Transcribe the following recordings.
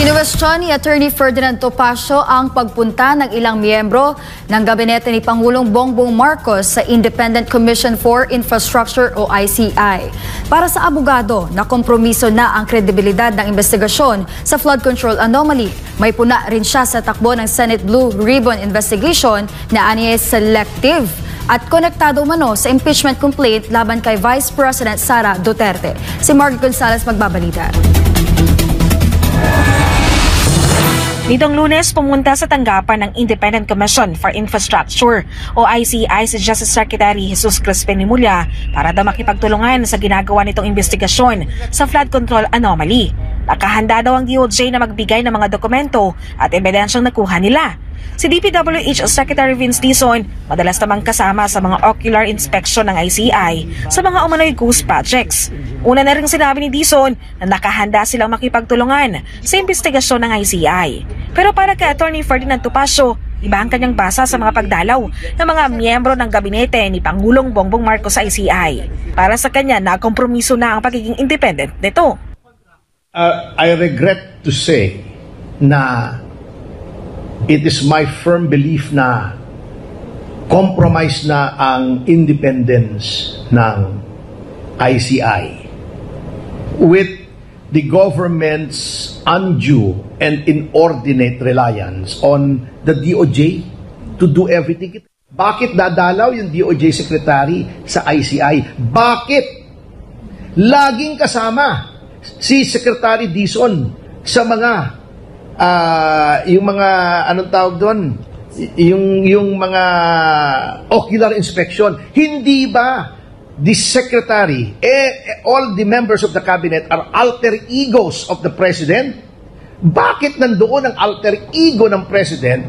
Kinuwestiyon ni Attorney Ferdinand Topacio ang pagpunta ng ilang miyembro ng gabinete ni Pangulong Bongbong Marcos sa Independent Commission for Infrastructure o ICI. Para sa abogado, nakompromiso na ang kredibilidad ng investigasyon sa flood control anomaly. May puna rin siya sa takbo ng Senate Blue Ribbon Investigation na aniya selective at konektado umano sa impeachment complaint laban kay Vice President Sara Duterte. Si Mark Gonzalez magbabalita. Nitong Lunes, pumunta sa tanggapan ng Independent Commission for Infrastructure o ICI si Justice Secretary Jesus Crispin Remulla para daw makipagtulungan sa ginagawa nitong investigasyon sa flood control anomaly. Nakahanda daw ang DOJ na magbigay ng mga dokumento at ebidensyang nakuha nila. Si DPWH Secretary Vince Dizon madalas namang kasama sa mga ocular inspection ng ICI sa mga umano'y ghost projects. Una na rin sinabi ni Dizon na nakahanda silang makipagtulungan sa investigasyon ng ICI. Pero para kay Attorney Ferdinand Topacio, iba ang kanyang basa sa mga pagdalaw ng mga miyembro ng gabinete ni Pangulong Bongbong Marcos sa ICI. Para sa kanya, nakompromiso na ang pagiging independent nito. I regret to say na it is my firm belief na compromise na ang independence ng ICI with the government's undue and inordinate reliance on the DOJ to do everything. Bakit dadalaw yung DOJ Secretary sa ICI? Bakit laging kasama si Secretary Dizon sa mga yung mga anong tawag doon, yung mga ocular inspection? Hindi ba the secretary, all the members of the cabinet are alter egos of the president? Bakit nandoon ang alter ego ng president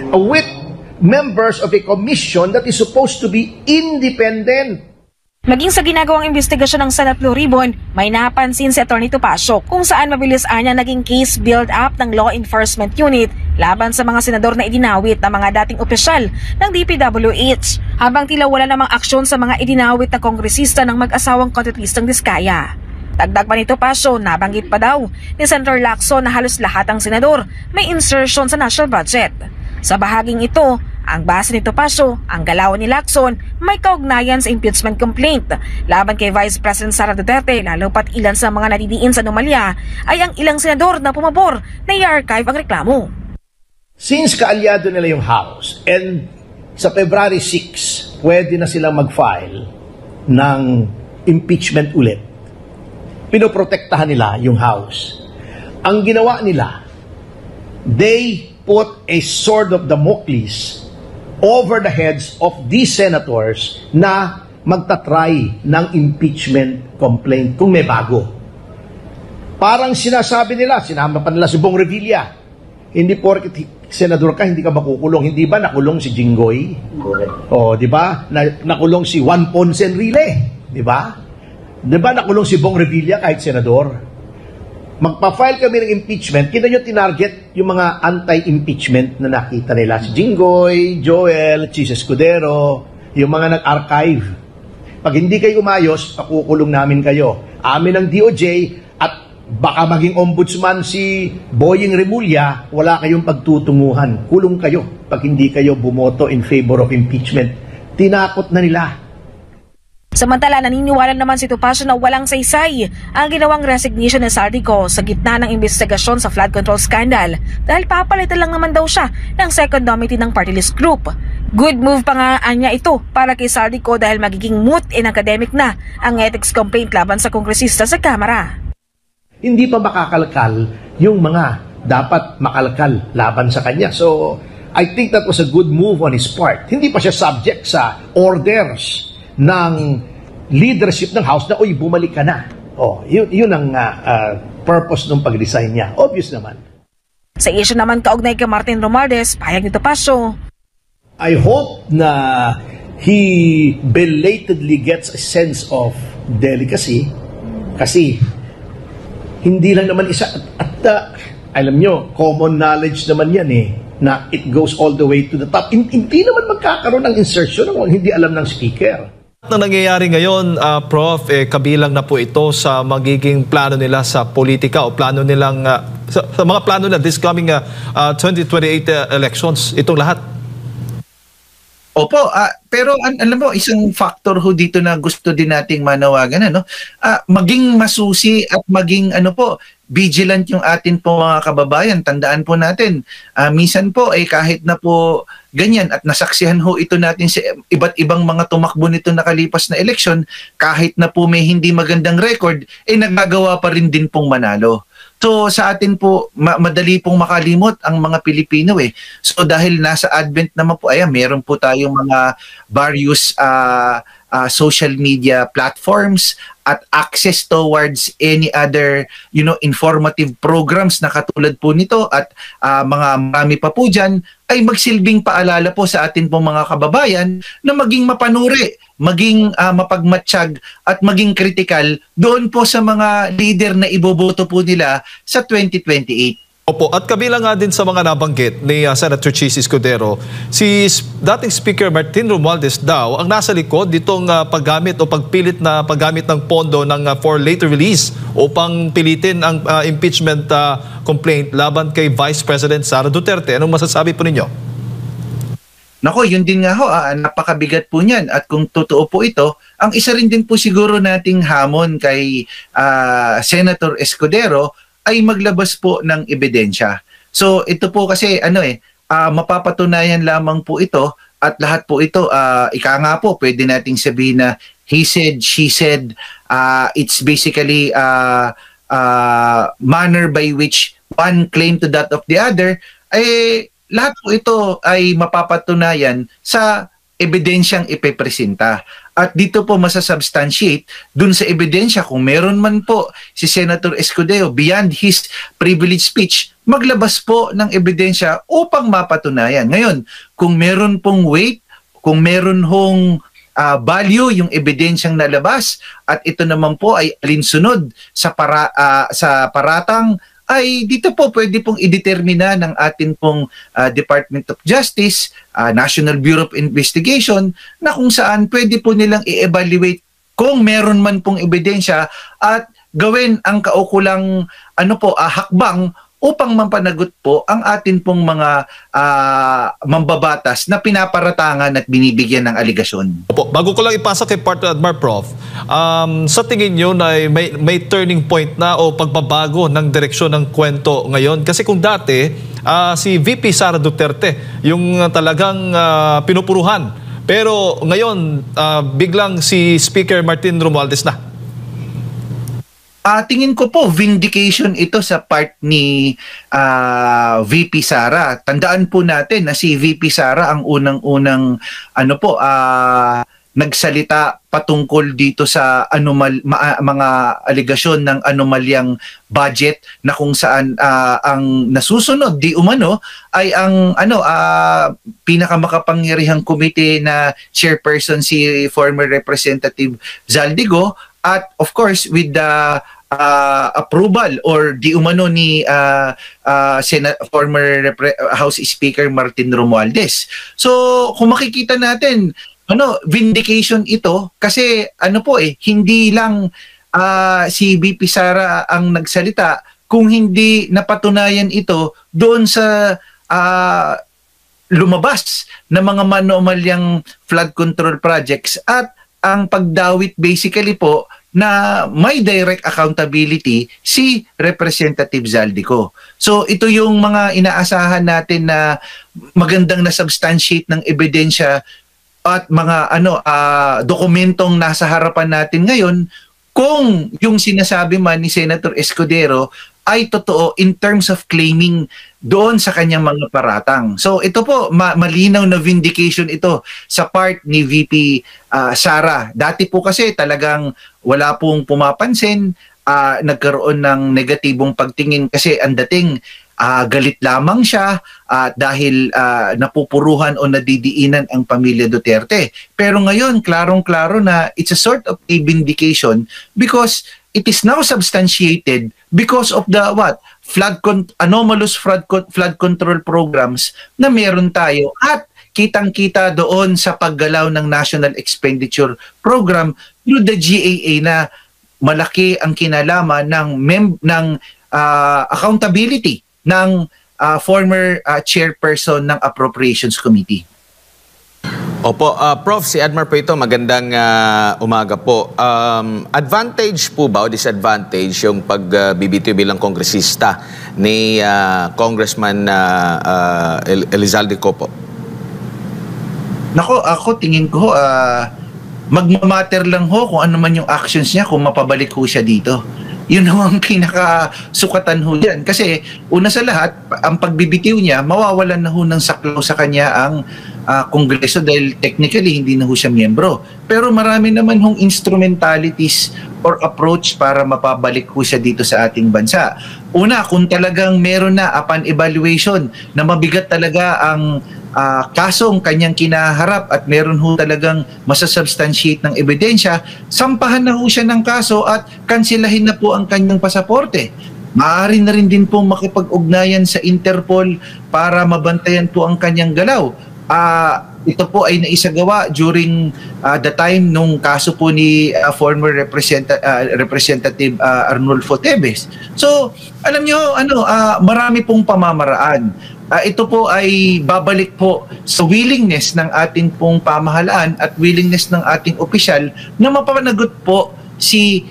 with members of a commission that is supposed to be independent? Maging sa ginagawang investigasyon ng Senate Blue Ribbon, may napansin si Atty. Topacio kung saan mabilis anya naging case build-up ng Law Enforcement Unit laban sa mga senador na idinawit ng mga dating opisyal ng DPWH, habang tila wala namang aksyon sa mga idinawit na kongresista ng mag-asawang kontratistang Diskaya. Dagdag pa ni Topacio, nabanggit pa daw ni Senator Lacson na halos lahat ng senador may insertion sa national budget. Sa bahaging ito, ang base ni Topacio, ang galaw ni Lacson may kaugnayan sa impeachment complaint laban kay Vice President Sara Duterte, lalo pat ilan sa mga nadidiin sa anomalya ay ang ilang senador na pumabor na i-archive ang reklamo. Since kaalyado nila yung House and sa February 6, pwede na silang mag-file ng impeachment ulit, pinoprotektahan nila yung House. Ang ginawa nila, they put a sword of Damocles over the heads of these senators na magtatry ng impeachment complaint kung may bago. Parang sinasabi nila, sinama pa nila si Bong Revilla, hindi porket senador ka, hindi ka makukulong. Hindi ba nakulong si Jinggoy? O, di ba? Nakulong si Juan Ponce Enrile. Di ba? Di ba nakulong si Bong Revilla kahit senador? Magpa-file kami ng impeachment, kita nyo tinarget yung mga anti-impeachment na nakita nila. Si Jinggoy, Joel, Chis Escudero, yung mga nag-archive. Pag hindi kayo umayos, pakukulong namin kayo. Amin ang DOJ at baka maging ombudsman si Boying Remulla, wala kayong pagtutunguhan. Kulong kayo pag hindi kayo bumoto in favor of impeachment. Tinakot na nila. Samantala, naniniwala naman si Topacio na walang saysay ang ginawang resignation ni Saldico sa gitna ng investigasyon sa flood control scandal dahil papalitan lang naman daw siya ng second committee ng party list group. Good move pa nga niya ito para kay Saldico dahil magiging moot and academic na ang ethics complaint laban sa kongresista sa Kamara. Hindi pa makakalkal yung mga dapat makalkal laban sa kanya. So, I think that was a good move on his part. Hindi pa siya subject sa orders ng leadership ng House na, uy, bumalik ka na. Oh, yun ang purpose ng pag-resign niya. Obvious naman. Sa issue naman kaugnay kay Martin Romualdez, payag ni Topacio, I hope na he belatedly gets a sense of delicacy kasi hindi lang naman isa at alam nyo, common knowledge naman yan na it goes all the way to the top. Hindi naman magkakaroon ng insertion kung hindi alam ng speaker. Na nangyayari ngayon, Prof, kabilang na po ito sa magiging plano nila sa politika o plano nilang, sa mga plano nila this coming 2028 elections, itong lahat. Opo, pero alam mo, isang factor ho dito na gusto din nating manawagan, maging masusi at maging vigilant yung atin po mga kababayan. Tandaan po natin, minsan po kahit na po ganyan at nasaksihan ho ito natin sa iba't ibang mga tumakbo nito nakalipas na eleksyon, kahit na po may hindi magandang record, nagagawa pa rin din pong manalo. So sa atin po, madali pong makalimot ang mga Pilipino So dahil nasa advent naman po, meron po tayong mga various social media platforms at access towards any other informative programs na katulad po nito at marami pa po dyan, ay magsilbing paalala po sa atin pong mga kababayan na maging mapanuri, maging mapagmatsyag at maging kritikal doon po sa mga leader na iboboto po nila sa 2028. Opo, at kabilang nga din sa mga nabanggit ni Senator Chis Escudero, si dating Speaker Martin Romualdez daw ang nasa likod ditong paggamit o pagpilit na paggamit ng pondo for later release upang pilitin ang impeachment complaint laban kay Vice President Sara Duterte. Anong masasabi po ninyo? Nako, yun din nga ho, napakabigat po niyan. At kung totoo po ito, ang isa rin din po siguro nating hamon kay Senator Escudero ay maglabas po ng ebidensya. So ito po kasi mapapatunayan lamang po ito at lahat po ito, ika nga po, pwede nating sabihin na he said, she said, it's basically manner by which one claim to that of the other, lahat po ito ay mapapatunayan sa ebidensyang ipepresenta. At dito po masasubstantiate dun sa ebidensya kung meron man po si Senator Escudero beyond his privilege speech, maglabas po ng ebidensya upang mapatunayan. Ngayon, kung meron pong weight, kung meron hong value yung ebidensyang nalabas at ito naman po ay alinsunod sa paratang, ay dito po pwede pong idetermina ng atin pong Department of Justice, National Bureau of Investigation, na kung saan pwede po nilang i-evaluate kung meron man pong ebidensya at gawin ang kaukulang hakbang upang mampanagot po ang atin pong mga mambabatas na pinaparatangan at binibigyan ng aligasyon. Opo, bago ko lang ipasa kay Partner Admar, Prof, sa tingin nyo na may turning point na o pagbabago ng direksyon ng kwento ngayon? Kasi kung dati, si VP Sara Duterte yung talagang pinupuruhan. Pero ngayon, biglang si Speaker Martin Romualdez na. Tingin ko po, vindication ito sa part ni VP Sara. Tandaan po natin na si VP Sara ang unang-unang nagsalita patungkol dito sa mga aligasyon ng anomalyang budget na kung saan ang nasusunod di umano ay ang pinakamakapangyarihang komite na chairperson si former Representative Zaldigo. At of course, with the approval or di umano ni former House Speaker Martin Romualdez. So, kung makikita natin, vindication ito kasi hindi lang si VP Sara ang nagsalita, kung hindi napatunayan ito doon sa lumabas na mga manomalyang flood control projects at ang pagdawit basically po na may direct accountability si Representative Zaldico. So ito yung mga inaasahan natin na magandang na-substantiate ng ebidensya at mga dokumentong nasa harapan natin ngayon kung yung sinasabi man ni Senator Escudero ay totoo in terms of claiming doon sa kanyang mga paratang. So ito po, malinaw na vindication ito sa part ni VP Sara. Dati po kasi talagang wala pong pumapansin, nagkaroon ng negatibong pagtingin kasi ang dating galit lamang siya dahil napupuruhan o nadidiinan ang pamilya Duterte. Pero ngayon, klarong-klaro na it's a sort of a vindication because it is now substantiated because of the anomalous flood control programs na meron tayo at kitang-kita doon sa paggalaw ng National Expenditure Program through the GAA na malaki ang kinalaman ng accountability ng former chairperson ng Appropriations Committee. Opo, Prof, si Admar po ito, magandang umaga po. Advantage po ba o disadvantage yung pagbibitiw bilang kongresista ni Congressman Elizalde Co po? Nako, ako tingin ko magmamatter lang ho kung ano man yung actions niya kung mapabalik ho siya dito. Yun ang pinakasukatan ho yan. Kasi una sa lahat, ang pagbibitiw niya, mawawalan na ho ng saklaw sa kanya ang Kongreso dahil technically hindi na ho siya miyembro. Pero marami naman hong instrumentalities or approach para mapabalik ho siya dito sa ating bansa. Una, kung talagang meron na upon evaluation na mabigat talaga ang kasong kanyang kinaharap at meron ho talagang masasubstantiate ng ebidensya, sampahan na ho siya ng kaso at kansilahin na po ang kanyang pasaporte. Maaari na rin din po makipag-ugnayan sa Interpol para mabantayan po ang kanyang galaw. Ito po ay naisagawa during the time nung kaso po ni former Representative Arnulfo Teves. So, alam nyo, marami pong pamamaraan. Ito po ay babalik po sa willingness ng ating pong pamahalaan at willingness ng ating opisyal na mapapanagot po si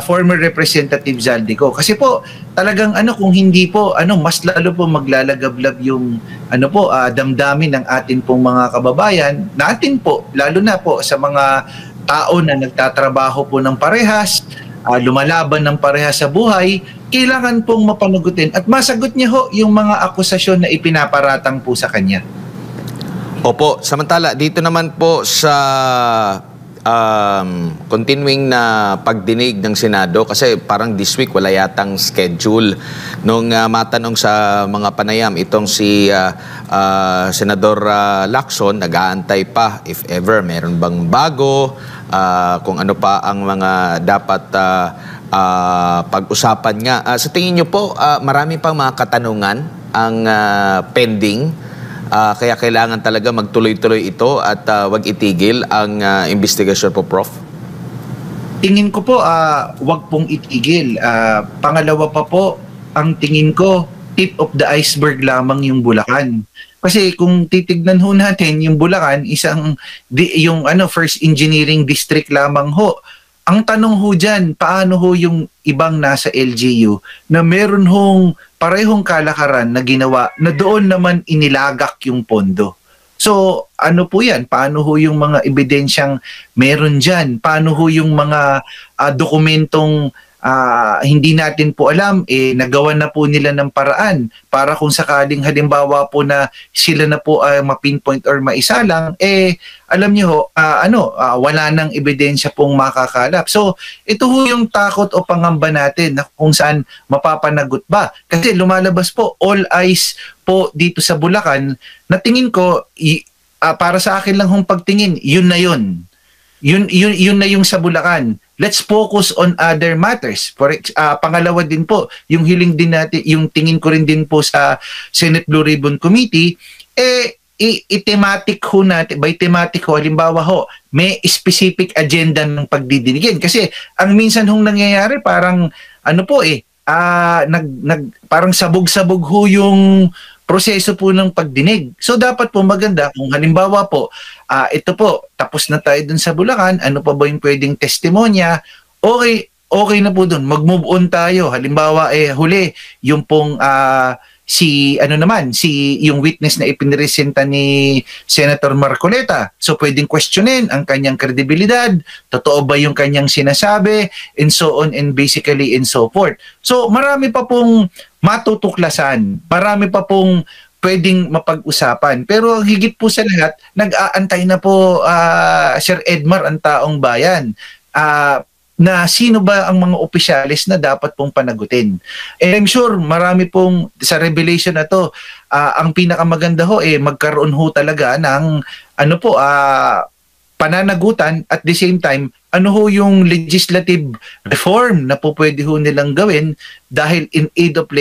former Representative Zaldico. Kasi po talagang kung hindi po mas lalo po maglalagablab yung damdamin ng atin pong mga kababayan natin po, lalo na po sa mga tao na nagtatrabaho po ng parehas, lumalaban ng parehas sa buhay, kailangan pong mapanagutin at masagot niya ho yung mga akusasyon na ipinaparatang po sa kanya. Opo, samantala dito naman po sa continuing na pagdinig ng Senado, kasi parang this week wala yatang schedule. Nung matanong sa mga panayam itong si Senador Lacson, nag-aantay pa if ever meron bang bago, kung ano pa ang mga dapat pag-usapan nga. Sa tingin nyo po, marami pang mga katanungan ang pending. Kaya kailangan talaga magtuloy-tuloy ito at wag itigil ang investigasyon po, Prof? Tingin ko po, wag pong itigil. Pangalawa pa po, ang tingin ko, tip of the iceberg lamang yung Bulacan. Kasi kung titignan ho natin, yung Bulacan, yung first engineering district lamang ho. Ang tanong ho dyan, paano ho yung ibang nasa LGU na meron hong parehong kalakaran na ginawa na doon naman inilagak yung pondo. So, ano po yan? Paano ho yung mga ebidensyang meron dyan? Paano ho yung mga dokumentong hindi natin po alam, nagawa na po nila ng paraan para kung sakaling halimbawa po na sila na po ma-pinpoint or maisalang, alam niyo wala nang ebidensya pong makakalap. So, ito ho yung takot o pangamba natin na kung saan mapapanagot ba. Kasi lumalabas po, all eyes po dito sa Bulacan, na tingin ko, para sa akin lang hong pagtingin, yun na yun. Yun na yung sa Bulacan. Let's focus on other matters. Pangalawa din po, yung hiling din natin, yung tingin ko rin din po sa Senate Blue Ribbon Committee, i-thematic ho natin, by thematic ho, halimbawa ho, may specific agenda ng pagdidinigin. Kasi ang minsan hong nangyayari, parang parang sabog-sabog ho yung proseso po ng pagdinig. So dapat po maganda kung halimbawa po, ito po, tapos na tayo dun sa Bulacan, ano pa ba yung pwedeng testimonya? Okay na po dun, mag-move on tayo. Halimbawa, huli, yung pong yung witness na ipinresenta ni Senator Marcoleta. So pwedeng questionin ang kanyang kredibilidad, totoo ba yung kanyang sinasabi, and so on and basically and so forth. So marami pa pong matutuklasan, marami pa pong pwedeng mapag-usapan. Pero higit po sa lahat, nag-aantay na po Sir Edmar ang taong bayan. Na sino ba ang mga opisyalis na dapat pong panagutin. And I'm sure marami pong sa revelation na to, ang pinakamaganda ho magkaroon ho talaga ng pananagutan at the same time ano ho yung legislative reform na po pwede ho nilang gawin dahil in aid of